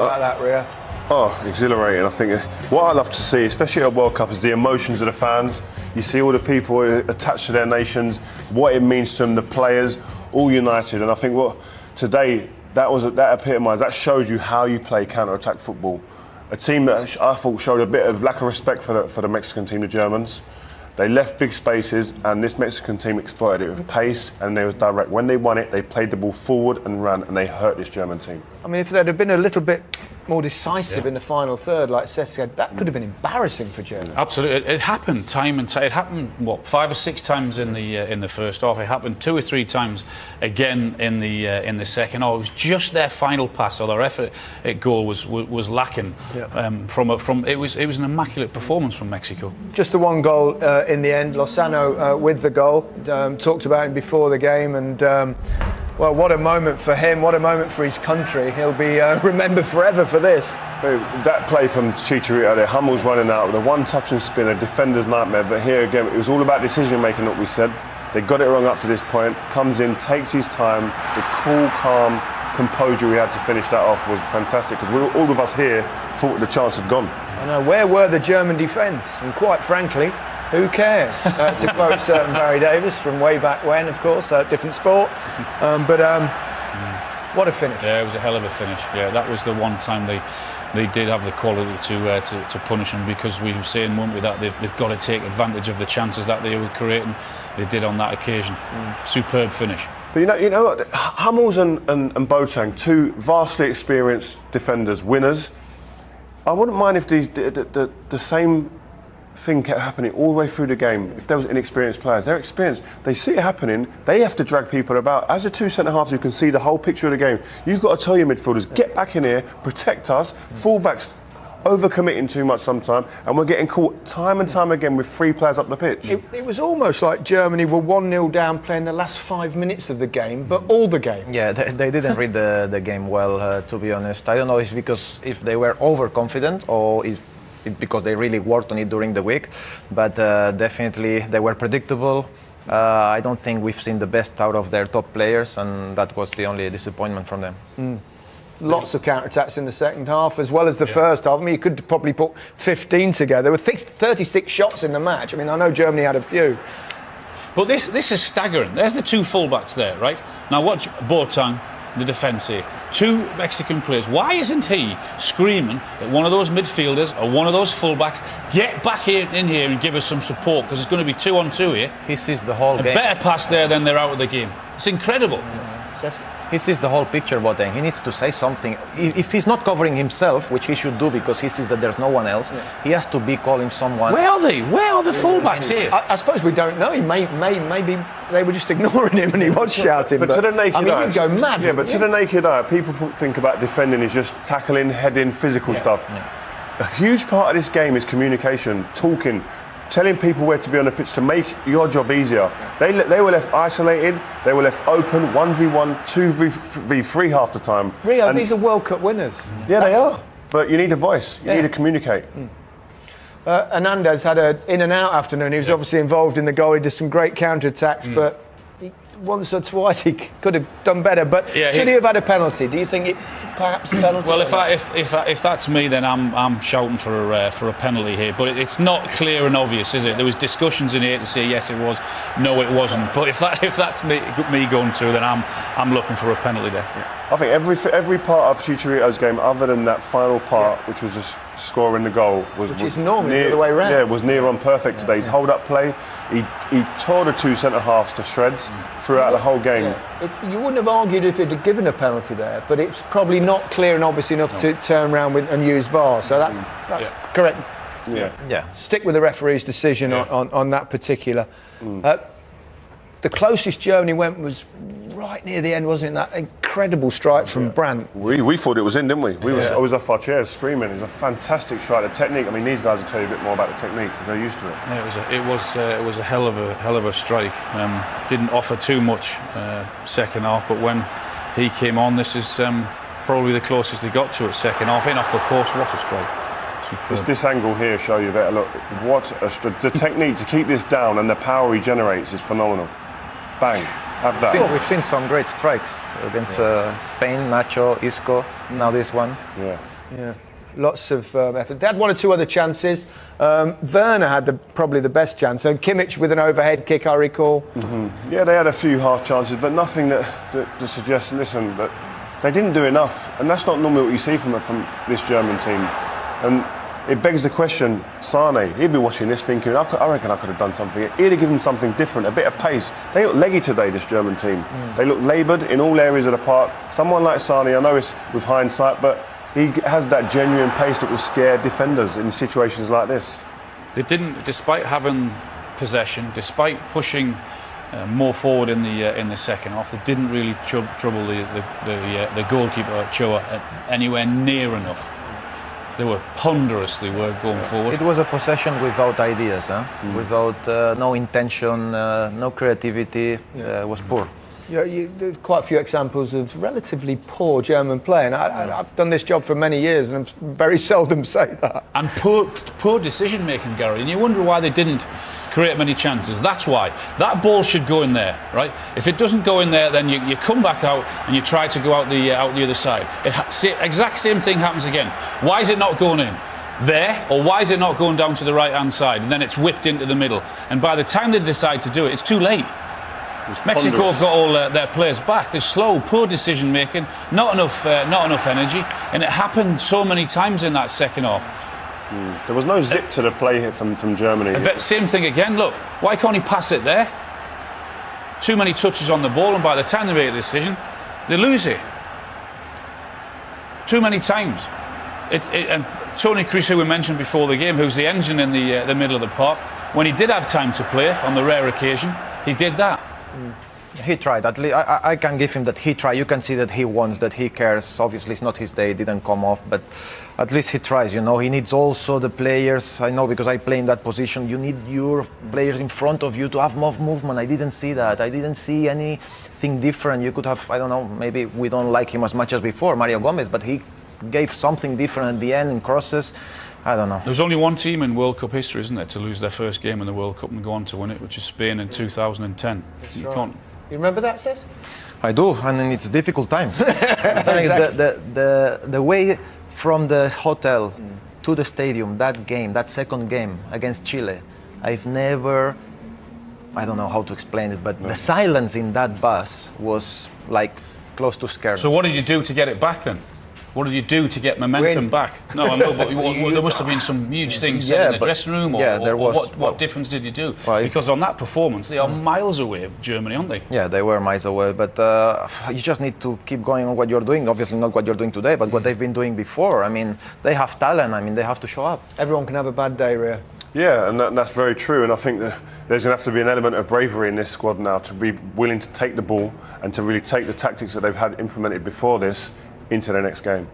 About that, Ria. Oh, exhilarating. I think what I love to see, especially at a World Cup, is the emotions of the fans. You see all the people attached to their nations, what it means to them, the players, all united. And I think what today, that epitomised, that shows you how you play counter-attack football. A team that I thought showed a bit of lack of respect for the Mexican team, the Germans. They left big spaces, and this Mexican team exploited it with pace, and they was direct. When they won it, they played the ball forward and ran, and they hurt this German team. I mean, if they'd have been a little bit more decisive in the final third, like Cesc said, that could have been embarrassing for Germany. Absolutely, it happened time and time. It happened 5 or 6 times in the first half. It happened 2 or 3 times again in the second half. It was just their final pass or their effort at goal was lacking. It was an immaculate performance from Mexico. Just the one goal in the end. Lozano with the goal. Talked about him before the game, and well, what a moment for him, what a moment for his country. He'll be remembered forever for this. That play from Chicharito there, Hummel's running out with a one-touch and spin, a defender's nightmare. But here again, it was all about decision-making, what we said. They got it wrong up to this point, comes in, takes his time. The cool, calm composure we had to finish that off was fantastic, because all of us here thought the chance had gone. I know, where were the German defence? And quite frankly, who cares? To quote certain Barry Davis from way back when, of course, different sport. What a finish. Yeah, it was a hell of a finish. Yeah, that was the one time they did have the quality to punish them, because we were saying, weren't we, that they've got to take advantage of the chances that they were creating. They did on that occasion. Superb finish. But you know what? Hummels and Boateng, 2 vastly experienced defenders, winners. I wouldn't mind if the same thing kept happening all the way through the game. If there was inexperienced players, they're experienced. They see it happening. They have to drag people about. As the 2 centre-halves, you can see the whole picture of the game. You've got to tell your midfielders, get back in here, protect us. Fullbacks overcommitting too much sometimes, and we're getting caught time and time again with 3 players up the pitch. It was almost like Germany were 1-0 down playing the last 5 minutes of the game, but all the game. Yeah, they didn't read the game well, to be honest. I don't know if they were overconfident or because they really worked on it during the week, but definitely they were predictable. I don't think we've seen the best out of their top players, and that was the only disappointment from them. Lots of counter-attacks in the second half, as well as the first half. I mean, you could probably put 15 together with 36 shots in the match. I mean, I know Germany had a few. But this is staggering. There's the 2 fullbacks there, right? Now watch Boateng, the defence here. 2 Mexican players. Why isn't he screaming at one of those midfielders or one of those fullbacks, get back in here and give us some support, because it's going to be 2-on-2 here. He sees the whole game. A better pass there, than they're out of the game. It's incredible. He sees the whole picture, Boateng. He needs to say something. If he's not covering himself, which he should do because he sees that there's no one else, he has to be calling someone. Where are they? Where are the fullbacks here? I suppose we don't know. Maybe they were just ignoring him and he was shouting. But to the naked eye, you'd go mad. Yeah, but to the naked eye, people think about defending is just tackling, heading, physical stuff. Yeah. A huge part of this game is communication, talking, telling people where to be on the pitch to make your job easier. They were left isolated, they were left open, 1v1, 2v3 half the time. Rio, these are World Cup winners. Yeah, they are. But you need a voice, you need to communicate. Hernandez had an in and out afternoon. He was obviously involved in the goal. He did some great counter-attacks, but once or twice he could have done better. But should he have had a penalty? Do you think it perhaps a penalty? Well, if that's me, then I'm shouting for a penalty here. But it's not clear and obvious, is it? There was discussions in here to say yes, it was, no, it wasn't. But if that's me going through, then I'm looking for a penalty there. Yeah. I think every part of Chicharito's game, other than that final part, which was just scoring the goal, was normally the other way around. Yeah, was near on perfect today. His hold-up play, he tore the 2 centre-halves to shreds throughout the whole game. Yeah. You wouldn't have argued if he'd have given a penalty there, but it's probably not clear and obvious enough to turn around and use VAR. So that's correct. Yeah. Stick with the referee's decision on that particular. The closest Germany went was right near the end, wasn't it? That incredible strike from Brandt. We thought it was in, didn't we? I was off our chairs screaming. It was a fantastic strike. The technique. I mean, these guys will tell you a bit more about the technique because they're used to it. Yeah, it was a hell of a strike. Didn't offer too much second half, but when he came on, this is probably the closest they got to it second half. In off the post, what a strike. Does this angle here show you better? Look, the technique to keep this down and the power he generates is phenomenal. Bang. have that. We've seen some great strikes against Spain, Nacho, Isco, now this one. Yeah. Lots of effort. They had one or two other chances. Werner had probably the best chance. And Kimmich with an overhead kick, I recall. Mm-hmm. Yeah, they had a few half chances, but nothing that suggests, listen, but they didn't do enough. And that's not normally what you see from this German team. And it begs the question, Sane, he'd be watching this thinking, I reckon I could have done something. He'd have given something different, a bit of pace. They look leggy today, this German team. They look laboured in all areas of the park. Someone like Sane, I know it's with hindsight, but he has that genuine pace that will scare defenders in situations like this. They didn't, despite having possession, despite pushing more forward in the second half, they didn't really trouble the goalkeeper Choa anywhere near enough. They were ponderous. They were going forward. It was a possession without ideas, without no intention, no creativity. It was poor. Yeah, there's quite a few examples of relatively poor German play, and I've done this job for many years, and I very seldom say that. And poor decision making, Gary. And you wonder why they didn't create many chances. That's why that ball should go in there, right? If it doesn't go in there, then you come back out and you try to go out the other side. Exact same thing happens again. Why is it not going in there, or why is it not going down to the right hand side? And then it's whipped into the middle. And by the time they decide to do it, it's too late. Mexico have got all their players back. They're slow, poor decision making, not enough energy, and it happened so many times in that second half. There was no zip to the play here from Germany. Same thing again. Look, why can't he pass it there? Too many touches on the ball, and by the time they make a decision, they lose it. Too many times. And Tony Kroos, who we mentioned before the game, who's the engine in the middle of the park, when he did have time to play on the rare occasion, he did that. He tried. At least I can give him that he tried. You can see that he wants, that he cares. Obviously, it's not his day. It didn't come off, but at least he tries. You know, he needs also the players. I know because I play in that position. You need your players in front of you to have more movement. I didn't see that. I didn't see anything different. You could have. I don't know. Maybe we don't like him as much as before, Mario Gomez, but he gave something different at the end in crosses. I don't know. There's only one team in World Cup history, isn't there, to lose their first game in the World Cup and go on to win it, which is Spain in 2010. You remember that, Sis? I do, and it's difficult times. Exactly. The way from the hotel to the stadium, that second game against Chile, I've never, I don't know how to explain it, but the silence in that bus was like close to scary. So what did you do to get it back then? What did you do to get momentum back? No, I know, but there must have been some huge things said in the dressing room. There was. What difference did you do? Because on that performance, they are miles away of Germany, aren't they? Yeah, they were miles away. But you just need to keep going on what you're doing. Obviously, not what you're doing today, but what they've been doing before. I mean, they have talent. I mean, they have to show up. Everyone can have a bad day, Ria. Yeah, and that's very true. And I think that there's going to have to be an element of bravery in this squad now to be willing to take the ball and to really take the tactics that they've had implemented before this into their next game.